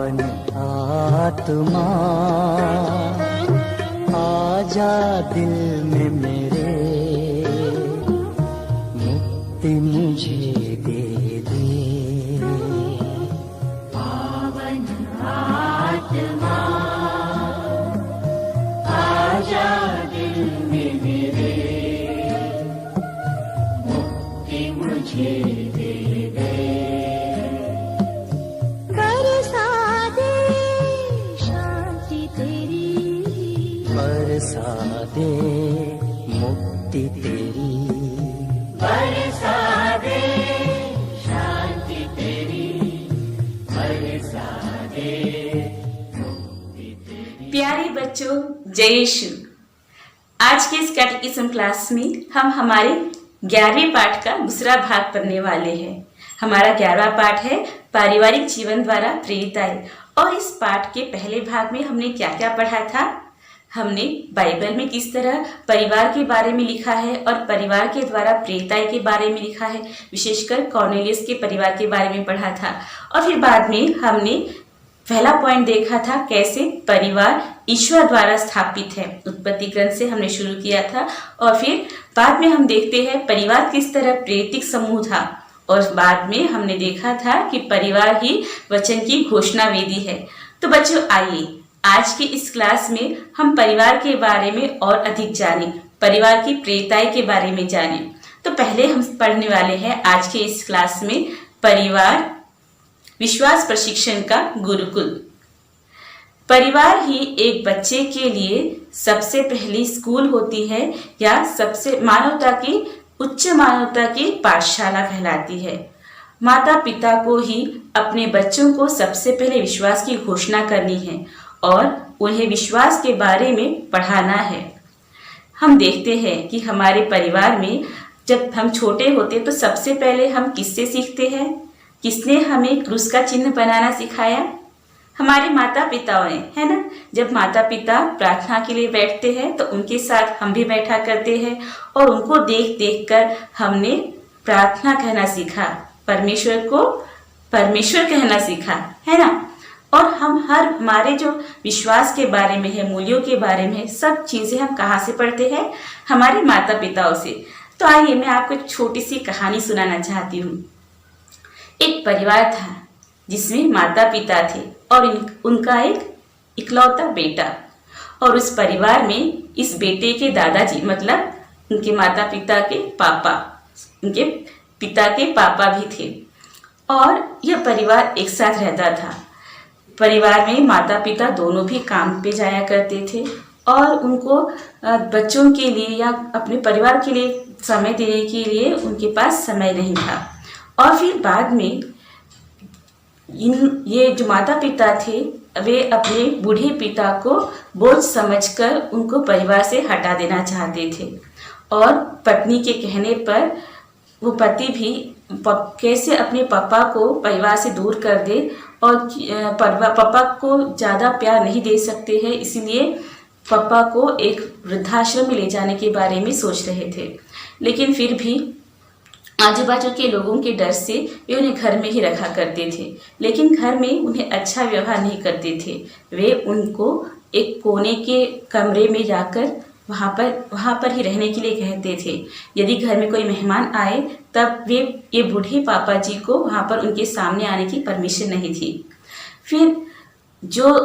पावन आत्मा आजा दिल में मेरे, मुक्ति मुझे दे दे। पावन आत्मा आजा दिल में मेरे, मुक्ति मुझे दे दे। बरसा दे शांति तेरी, बरसा दे मुक्ति तेरी, बरसा दे शांति तेरी, बरसा दे मुक्ति तेरी। प्यारे बच्चों, जय यीशु। आज के इस कैटेकिज्म क्लास में हम हमारे 11वें पाठ का दूसरा भाग पढ़ने वाले हैं। हमारा 11वां पाठ है पारिवारिक जीवन द्वारा प्रेरिताई। और इस पाठ के पहले भाग में हमने क्या क्या पढ़ा था? हमने बाइबल में किस तरह परिवार के बारे में लिखा है और परिवार के द्वारा प्रेरिताई के बारे में लिखा है, विशेषकर कॉर्नेलियस के परिवार के बारे में पढ़ा था। और फिर बाद में हमने पहला पॉइंट देखा था कैसे परिवार ईश्वर द्वारा स्थापित है। उत्पत्ति ग्रंथ से हमने शुरू किया था। और फिर बाद में हम देखते हैं परिवार किस तरह प्रेरित समूह था। और बाद में हमने देखा था कि परिवार ही वचन की घोषणा वेदी है। तो बच्चों, आइए आज की इस क्लास में हम परिवार के बारे में और अधिक जानें, परिवार की प्रेरिताई के बारे में जानें। तो पहले हम पढ़ने वाले हैं आज के इस क्लास में परिवार विश्वास प्रशिक्षण का गुरुकुल। परिवार ही एक बच्चे के लिए सबसे पहली स्कूल होती है या सबसे उच्च मानवता की पाठशाला कहलाती है। माता पिता को ही अपने बच्चों को सबसे पहले विश्वास की घोषणा करनी है और उन्हें विश्वास के बारे में पढ़ाना है। हम देखते हैं कि हमारे परिवार में जब हम छोटे होते तो सबसे पहले हम किससे सीखते हैं? किसने हमें क्रूस का चिन्ह बनाना सिखाया? हमारे माता पिताओं ने, है ना। जब माता पिता प्रार्थना के लिए बैठते हैं तो उनके साथ हम भी बैठा करते हैं और उनको देख देख कर हमने प्रार्थना कहना सीखा, परमेश्वर को परमेश्वर कहना सीखा, है ना। और हमारे जो विश्वास के बारे में है, मूल्यों के बारे में है, सब चीजें हम कहाँ से पढ़ते हैं? हमारे माता पिताओं से। तो आइए मैं आपको एक छोटी सी कहानी सुनाना चाहती हूँ। एक परिवार था जिसमें माता पिता थे और उनका एक इकलौता बेटा। और उस परिवार में इस बेटे के दादाजी, मतलब उनके माता पिता के पापा, उनके पिता के पापा भी थे। और यह परिवार एक साथ रहता था। परिवार में माता पिता दोनों भी काम पे जाया करते थे और उनको बच्चों के लिए या अपने परिवार के लिए समय देने के लिए उनके पास समय नहीं था। और फिर बाद में ये जो माता पिता थे वे अपने बूढ़े पिता को बोझ समझकर उनको परिवार से हटा देना चाहते थे। और पत्नी के कहने पर वो पति भी कैसे अपने पापा को परिवार से दूर कर दे और पापा को ज़्यादा प्यार नहीं दे सकते हैं, इसलिए पापा को एक वृद्धाश्रम में ले जाने के बारे में सोच रहे थे। लेकिन फिर भी आजू बाजू के लोगों के डर से वे उन्हें घर में ही रखा करते थे, लेकिन घर में उन्हें अच्छा व्यवहार नहीं करते थे। वे उनको एक कोने के कमरे में जाकर वहाँ पर ही रहने के लिए कहते थे। यदि घर में कोई मेहमान आए तब ये बूढ़े पापा जी को वहाँ पर उनके सामने आने की परमिशन नहीं थी। फिर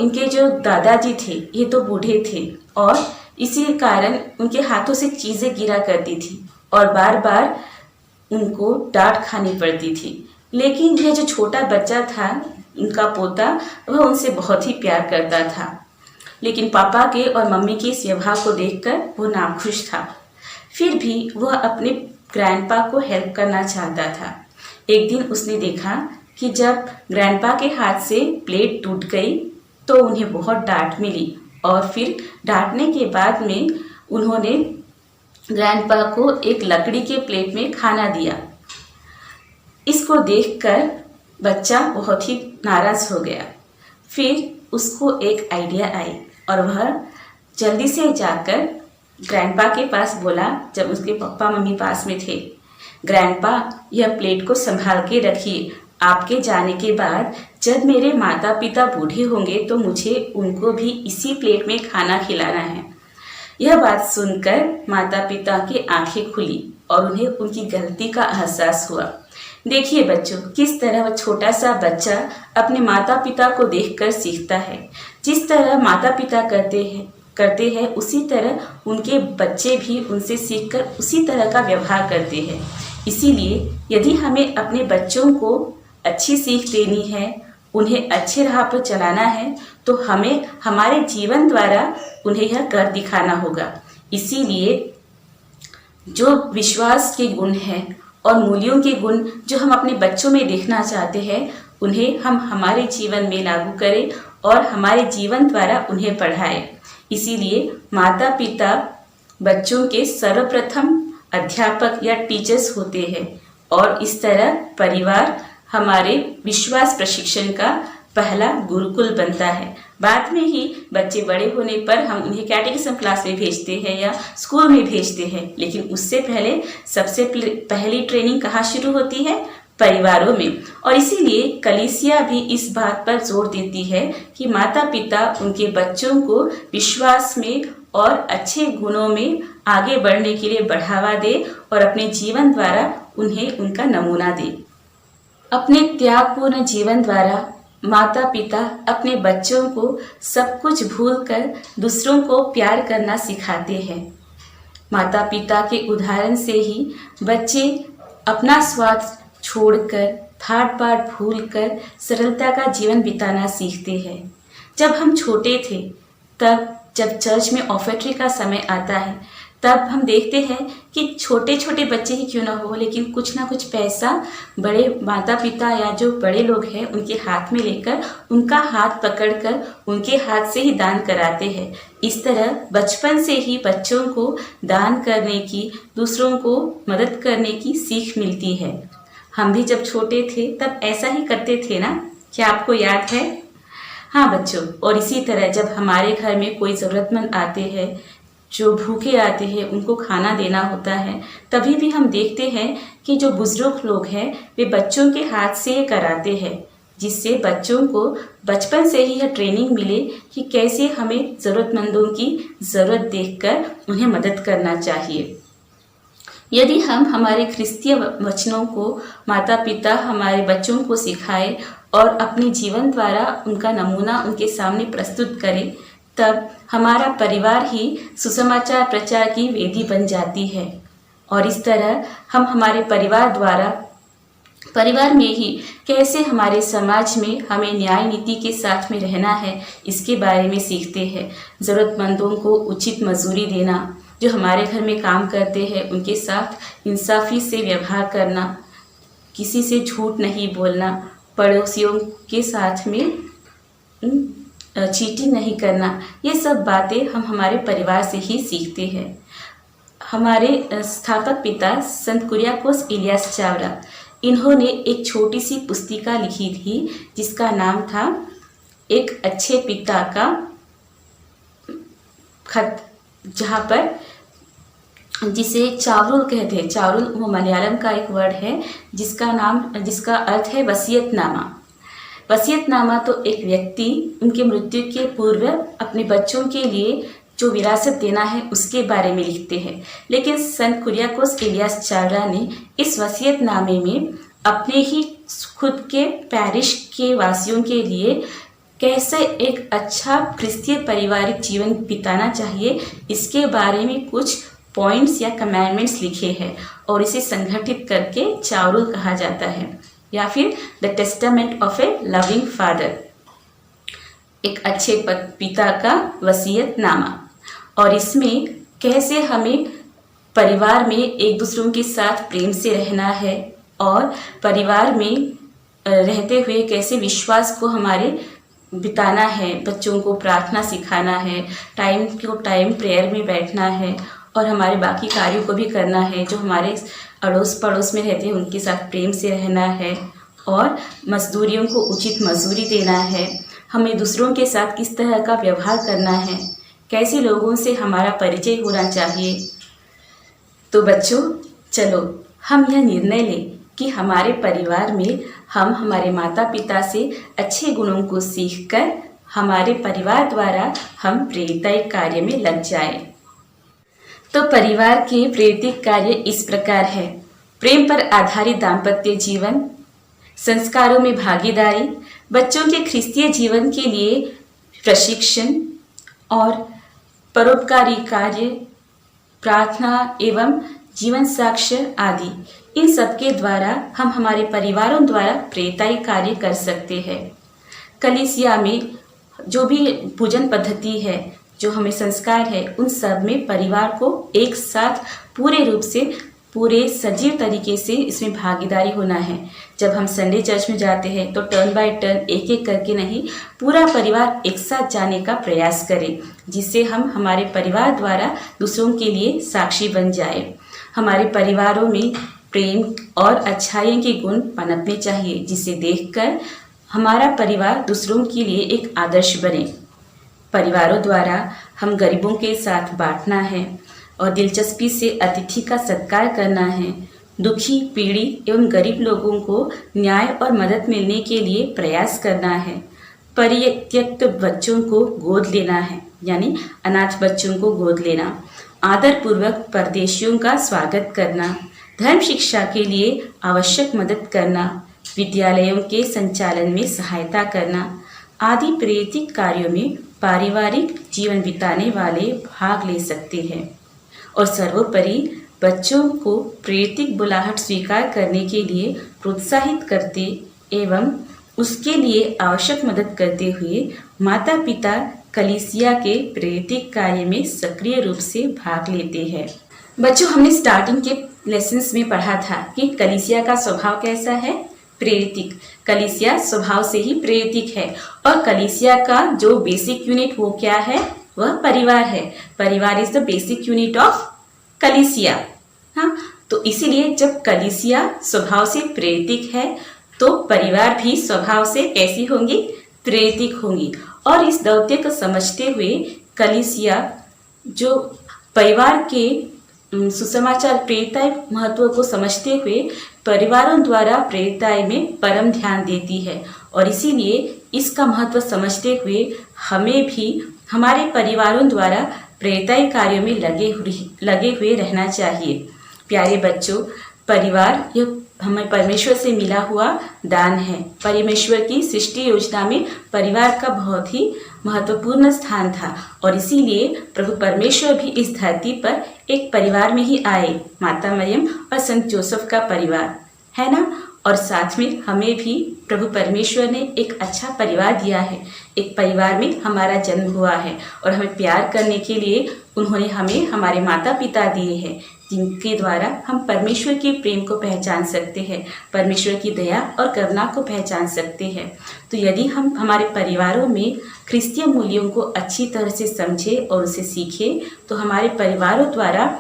इनके जो दादाजी थे ये तो बूढ़े थे और इसी कारण उनके हाथों से चीज़ें गिरा करती थी और बार बार उनको डांट खानी पड़ती थी। लेकिन यह जो छोटा बच्चा था, उनका पोता, वह उनसे बहुत ही प्यार करता था। लेकिन पापा के और मम्मी के इस व्यवहार को देखकर वो नाखुश था। फिर भी वह अपने ग्रैंडपा को हेल्प करना चाहता था। एक दिन उसने देखा कि जब ग्रैंडपा के हाथ से प्लेट टूट गई तो उन्हें बहुत डांट मिली। और फिर डांटने के बाद में उन्होंने ग्रैंडपा को एक लकड़ी के प्लेट में खाना दिया। इसको देखकर बच्चा बहुत ही नाराज हो गया। फिर उसको एक आइडिया आई और वह जल्दी से जाकर ग्रैंडपा के पास बोला, जब उसके पापा मम्मी पास में थे, ग्रैंडपा यह प्लेट को संभाल के रखिए, आपके जाने के बाद जब मेरे माता पिता बूढ़े होंगे तो मुझे उनको भी इसी प्लेट में खाना खिलाना है। यह बात सुनकर माता पिता की आंखें खुली और उन्हें उनकी गलती का एहसास हुआ। देखिए बच्चों, किस तरह वह छोटा सा बच्चा अपने माता पिता को देखकर सीखता है। जिस तरह माता पिता करते हैं उसी तरह उनके बच्चे भी उनसे सीखकर उसी तरह का व्यवहार करते हैं। इसीलिए यदि हमें अपने बच्चों को अच्छी सीख देनी है, उन्हें अच्छे राह पर चलाना है, तो हमें हमारे जीवन द्वारा उन्हें यह कर दिखाना होगा। इसीलिए जो विश्वास के गुण हैं और मूल्यों के गुण जो हम अपने बच्चों में देखना चाहते हैं, उन्हें हम हमारे जीवन में लागू करें और हमारे जीवन द्वारा उन्हें पढ़ाएं। इसीलिए माता पिता बच्चों के सर्वप्रथम अध्यापक या टीचर्स होते हैं और इस तरह परिवार हमारे विश्वास प्रशिक्षण का पहला गुरुकुल बनता है। बाद में ही बच्चे बड़े होने पर हम उन्हें कैटेकिज्म क्लास में भेजते हैं या स्कूल में भेजते हैं, लेकिन उससे पहले सबसे पहली ट्रेनिंग कहाँ शुरू होती है? परिवारों में। और इसीलिए कलीसिया भी इस बात पर जोर देती है कि माता पिता उनके बच्चों को विश्वास में और अच्छे गुणों में आगे बढ़ने के लिए बढ़ावा दे और अपने जीवन द्वारा उन्हें उनका नमूना दे। अपने त्यागपूर्ण जीवन द्वारा माता पिता अपने बच्चों को सब कुछ भूलकर दूसरों को प्यार करना सिखाते हैं। माता पिता के उदाहरण से ही बच्चे अपना स्वार्थ छोड़कर, थाट बाट भूलकर सरलता का जीवन बिताना सीखते हैं। जब हम छोटे थे, तब जब चर्च में ऑफेट्री का समय आता है, तब हम देखते हैं कि छोटे छोटे बच्चे ही क्यों ना हो, लेकिन कुछ ना कुछ पैसा बड़े माता पिता या जो बड़े लोग हैं उनके हाथ में लेकर उनका हाथ पकड़कर उनके हाथ से ही दान कराते हैं। इस तरह बचपन से ही बच्चों को दान करने की, दूसरों को मदद करने की सीख मिलती है। हम भी जब छोटे थे तब ऐसा ही करते थे ना, क्या आपको याद है? हाँ बच्चों, और इसी तरह जब हमारे घर में कोई ज़रूरतमंद आते हैं, जो भूखे आते हैं, उनको खाना देना होता है, तभी भी हम देखते हैं कि जो बुजुर्ग लोग हैं वे बच्चों के हाथ से ये कराते हैं, जिससे बच्चों को बचपन से ही यह ट्रेनिंग मिले कि कैसे हमें ज़रूरतमंदों की ज़रूरत देखकर उन्हें मदद करना चाहिए। यदि हम हमारे ख्रिस्तीय वचनों को माता पिता हमारे बच्चों को सिखाए और अपने जीवन द्वारा उनका नमूना उनके सामने प्रस्तुत करें, तब हमारा परिवार ही सुसमाचार प्रचार की वेदी बन जाती है। और इस तरह हम हमारे परिवार में ही कैसे हमारे समाज में हमें न्याय नीति के साथ में रहना है, इसके बारे में सीखते हैं। ज़रूरतमंदों को उचित मजदूरी देना, जो हमारे घर में काम करते हैं उनके साथ इंसाफी से व्यवहार करना, किसी से झूठ नहीं बोलना, पड़ोसियों के साथ में चीटिंग नहीं करना, ये सब बातें हम हमारे परिवार से ही सीखते हैं। हमारे स्थापक पिता संत कुरियाकोस इलियास चावड़ा, इन्होंने एक छोटी सी पुस्तिका लिखी थी जिसका नाम था एक अच्छे पिता का खत, जहाँ पर जिसे चावरुल कहते हैं। चावरुल वो मलयालम का एक वर्ड है जिसका अर्थ है वसीयतनामा। वसीयतनामा तो एक व्यक्ति उनके मृत्यु के पूर्व अपने बच्चों के लिए जो विरासत देना है उसके बारे में लिखते हैं। लेकिन संत कुरियाकोस इलियास चावड़ा ने इस वसीयतनामे में अपने ही खुद के पैरिश के वासियों के लिए कैसे एक अच्छा क्रिस्तीय पारिवारिक जीवन बिताना चाहिए, इसके बारे में कुछ पॉइंट्स या कमेंडमेंट्स लिखे हैं और इसे संगठित करके चावरुल कहा जाता है, या फिर the testament of A loving father, एक अच्छे पिता का वसीयतनामा। और इसमें कैसे हमें परिवार में एक दूसरों के साथ प्रेम से रहना है और परिवार में रहते हुए कैसे विश्वास को हमारे बिताना है, बच्चों को प्रार्थना सिखाना है, टाइम टू टाइम प्रेयर में बैठना है और हमारे बाकी कार्यों को भी करना है। जो हमारे अड़ोस पड़ोस में रहते हैं उनके साथ प्रेम से रहना है और मजदूरियों को उचित मजदूरी देना है। हमें दूसरों के साथ किस तरह का व्यवहार करना है, कैसे लोगों से हमारा परिचय होना चाहिए। तो बच्चों, चलो हम यह निर्णय लें कि हमारे परिवार में हम हमारे माता पिता से अच्छे गुणों को सीखकर हमारे परिवार द्वारा हम प्रेरित कार्य में लग जाएं। तो परिवार के प्रेरित कार्य इस प्रकार है: प्रेम पर आधारित दाम्पत्य जीवन, संस्कारों में भागीदारी, बच्चों के ख्रिस्तीय जीवन के लिए प्रशिक्षण और परोपकारी कार्य, प्रार्थना एवं जीवन साक्ष्य आदि। इन सब के द्वारा हम हमारे परिवारों द्वारा प्रेरित कार्य कर सकते हैं। कलीसिया में जो भी पूजन पद्धति है, जो हमें संस्कार है, उन सब में परिवार को एक साथ पूरे रूप से, पूरे सजीव तरीके से इसमें भागीदारी होना है। जब हम संडे चर्च में जाते हैं तो टर्न बाय टर्न एक एक करके नहीं, पूरा परिवार एक साथ जाने का प्रयास करें, जिससे हम हमारे परिवार द्वारा दूसरों के लिए साक्षी बन जाए। हमारे परिवारों में प्रेम और अच्छाई के गुण पनपने चाहिए, जिसे देखकर हमारा परिवार दूसरों के लिए एक आदर्श बने। परिवारों द्वारा हम गरीबों के साथ बांटना है और दिलचस्पी से अतिथि का सत्कार करना है। दुखी, पीड़ित एवं गरीब लोगों को न्याय और मदद मिलने के लिए प्रयास करना है। परित्यक्त बच्चों को गोद लेना है, यानी अनाथ बच्चों को गोद लेना। आदर पूर्वक परदेशियों का स्वागत करना। धर्म शिक्षा के लिए आवश्यक मदद करना। विद्यालयों के संचालन में सहायता करना आदि प्रेरित कार्यों में पारिवारिक जीवन बिताने वाले भाग ले सकते हैं। और सर्वोपरि बच्चों को प्रेरित बुलाहट स्वीकार करने के लिए प्रोत्साहित करते एवं उसके लिए आवश्यक मदद करते हुए माता पिता कलीसिया के प्रेरित कार्य में सक्रिय रूप से भाग लेते हैं। बच्चों, हमने स्टार्टिंग के लेसन्स में पढ़ा था कि कलीसिया का स्वभाव कैसा है? प्रेरित। कलीसिया स्वभाव से ही प्रेरित है और कलीसिया का जो बेसिक यूनिट वो क्या है? वह परिवार है। परिवार is the basic unit of कलीसिया। हाँ, तो इसीलिए जब कलीसिया स्वभाव से प्रेरित है तो परिवार भी स्वभाव से कैसी होंगी? प्रेरित होंगी। और इस दौत्य को समझते हुए कलीसिया जो परिवार के सुसमाचार प्रेरिताई महत्व को समझते हुए परिवारों द्वारा प्रेरिताई में परम ध्यान देती है। और इसीलिए इसका महत्व समझते हुए हमें भी हमारे परिवारों द्वारा प्रेरिताई कार्यों में लगे हुए रहना चाहिए। प्यारे बच्चों, परिवार यह हमें परमेश्वर से मिला हुआ दान है। परमेश्वर की सृष्टि योजना में परिवार का बहुत ही महत्वपूर्ण स्थान था और इसीलिए प्रभु परमेश्वर भी इस धरती पर एक परिवार में ही आए, माता मरियम और संत जोसेफ का परिवार, है ना। और साथ में हमें भी प्रभु परमेश्वर ने एक अच्छा परिवार दिया है। एक परिवार में हमारा जन्म हुआ है और हमें प्यार करने के लिए उन्होंने हमें हमारे माता पिता दिए हैं, जिनके द्वारा हम परमेश्वर के प्रेम को पहचान सकते हैं, परमेश्वर की दया और करुणा को पहचान सकते हैं। तो यदि हम हमारे परिवारों में ख्रिस्तीय मूल्यों को अच्छी तरह से समझें और उसे सीखें तो हमारे परिवारों द्वारा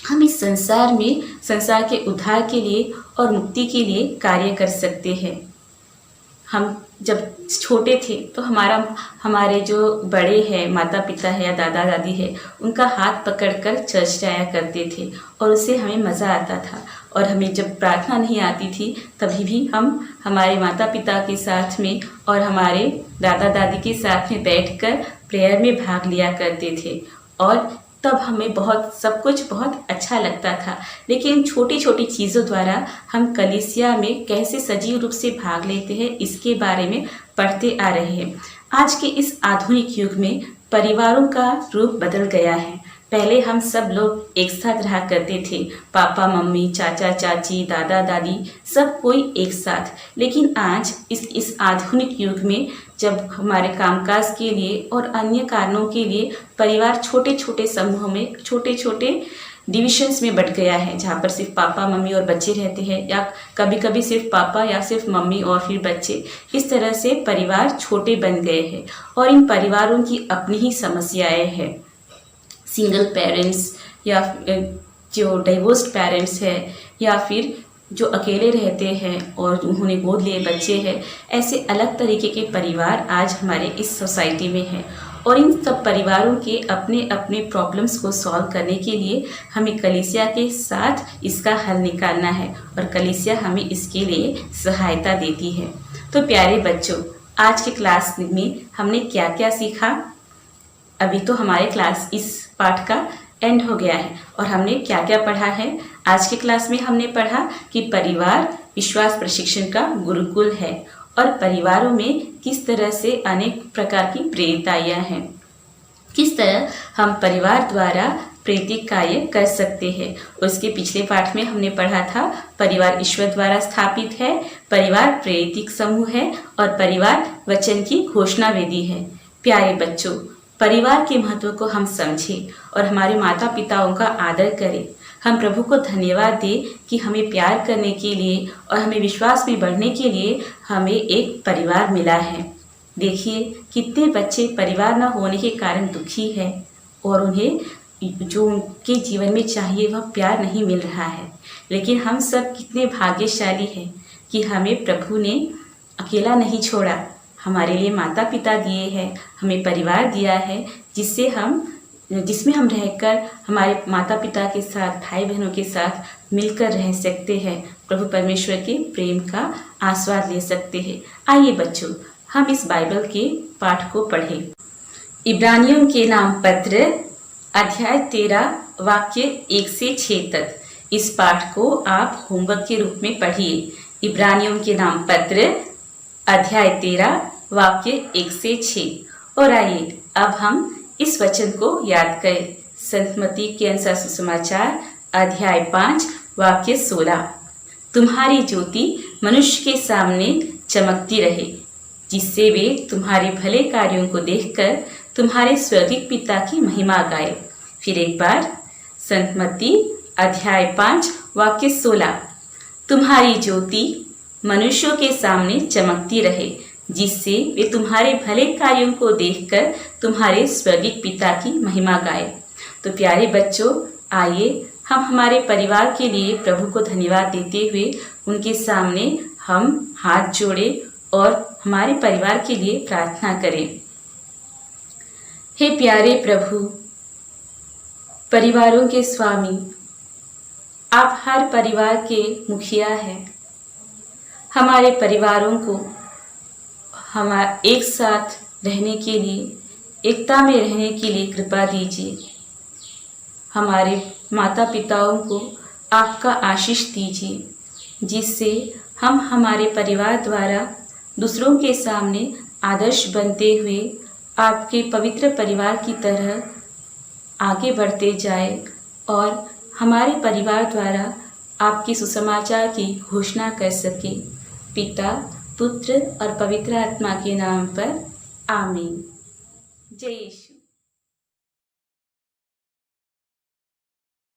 हम इस संसार में संसार के उद्धार के लिए और मुक्ति के लिए कार्य कर सकते हैं। हम जब छोटे थे तो हमारे जो बड़े हैं, माता पिता है या दादा दादी है, उनका हाथ पकड़कर चर्च जाया करते थे और उससे हमें मज़ा आता था। और हमें जब प्रार्थना नहीं आती थी तभी भी हम हमारे माता पिता के साथ में और हमारे दादा दादी के साथ में बैठकर प्रेयर में भाग लिया करते थे और तब हमें सब कुछ बहुत अच्छा लगता था। लेकिन छोटी छोटी चीज़ों द्वारा हम कलीसिया में कैसे सजीव रूप से भाग लेते हैं इसके बारे में पढ़ते आ रहे हैं। आज के इस आधुनिक युग में परिवारों का रूप बदल गया है। पहले हम सब लोग एक साथ रहा करते थे, पापा मम्मी, चाचा चाची, दादा दादी, सब कोई एक साथ। लेकिन आज इस आधुनिक युग में जब हमारे कामकाज के लिए और अन्य कारणों के लिए परिवार छोटे छोटे समूहों में, छोटे छोटे डिविजन्स में बट गया है, जहाँ पर सिर्फ पापा मम्मी और बच्चे रहते हैं या कभी कभी सिर्फ पापा या सिर्फ मम्मी और फिर बच्चे। इस तरह से परिवार छोटे बन गए हैं और इन परिवारों की अपनी ही समस्याएं हैं। सिंगल पेरेंट्स या जो डिवोर्स्ड पेरेंट्स है या फिर जो अकेले रहते हैं और उन्होंने गोद लिए बच्चे हैं, ऐसे अलग तरीके के परिवार आज हमारे इस सोसाइटी में हैं। और इन सब परिवारों के अपने अपने प्रॉब्लम्स को सॉल्व करने के लिए हमें कलीसिया के साथ इसका हल निकालना है और कलीसिया हमें इसके लिए सहायता देती है। तो प्यारे बच्चों, आज के क्लास में हमने क्या क्या सीखा? अभी तो हमारे क्लास इस पाठ का एंड हो गया है और हमने क्या क्या पढ़ा है? आज के क्लास में हमने पढ़ा कि परिवार विश्वास प्रशिक्षण का गुरुकुल है और परिवारों में किस तरह से अनेक प्रकार की प्रेरिताइयाँ हैं, किस तरह हम परिवार द्वारा प्रेरित कार्य कर सकते हैं। उसके पिछले पाठ में हमने पढ़ा था परिवार ईश्वर द्वारा स्थापित है, परिवार प्रेरित समूह है और परिवार वचन की घोषणा वेदी है। प्यारे बच्चों, परिवार के महत्व को हम समझें और हमारे माता पिताओं का आदर करें। हम प्रभु को धन्यवाद दें कि हमें प्यार करने के लिए और हमें विश्वास में बढ़ने के लिए हमें एक परिवार मिला है। देखिए कितने बच्चे परिवार न होने के कारण दुखी हैं और उन्हें जो उनके जीवन में चाहिए वह प्यार नहीं मिल रहा है। लेकिन हम सब कितने भाग्यशाली हैं कि हमें प्रभु ने अकेला नहीं छोड़ा, हमारे लिए माता पिता दिए हैं, हमें परिवार दिया है जिसमें हम रहकर हमारे माता पिता के साथ, भाई बहनों के साथ मिलकर रह सकते हैं, प्रभु परमेश्वर के प्रेम का आस्वाद ले सकते हैं। आइए बच्चों, हम इस बाइबल के पाठ को पढ़ें। इब्रानियों के नाम पत्र अध्याय 13 वाक्य 1 से 6 तक। इस पाठ को आप होमवर्क के रूप में पढ़िए। इब्रानियों के नाम पत्र अध्याय 13 वाक्य 1 से 6। और आइए अब हम इस वचन को याद करें। संत मत्ती के अनुसार सुसमाचार अध्याय 5 वाक्य 16। तुम्हारी ज्योति मनुष्य के सामने चमकती रहे, जिससे वे तुम्हारे भले कार्यों को देखकर तुम्हारे स्वर्गीय पिता की महिमा गाए। फिर एक बार, संत मत्ती अध्याय 5 वाक्य 16। तुम्हारी ज्योति मनुष्यों के सामने चमकती रहे, जिससे वे तुम्हारे भले कार्यों को देखकर तुम्हारे स्वर्गीय पिता की महिमा गाए। तो प्यारे बच्चों, आइए हम हमारे परिवार के लिए प्रभु को धन्यवाद देते हुए उनके सामने हम हाथ जोड़ें और हमारे परिवार के लिए प्रार्थना करें। हे प्यारे प्रभु, परिवारों के स्वामी, आप हर परिवार के मुखिया हैं। हमारे परिवारों को एक साथ रहने के लिए, एकता में रहने के लिए कृपा दीजिए। हमारे माता पिताओं को आपका आशीष दीजिए, जिससे हम हमारे परिवार द्वारा दूसरों के सामने आदर्श बनते हुए आपके पवित्र परिवार की तरह आगे बढ़ते जाए और हमारे परिवार द्वारा आपके सुसमाचार की घोषणा कर सके। पिता, पुत्र और पवित्र आत्मा के नाम पर आमीन। जय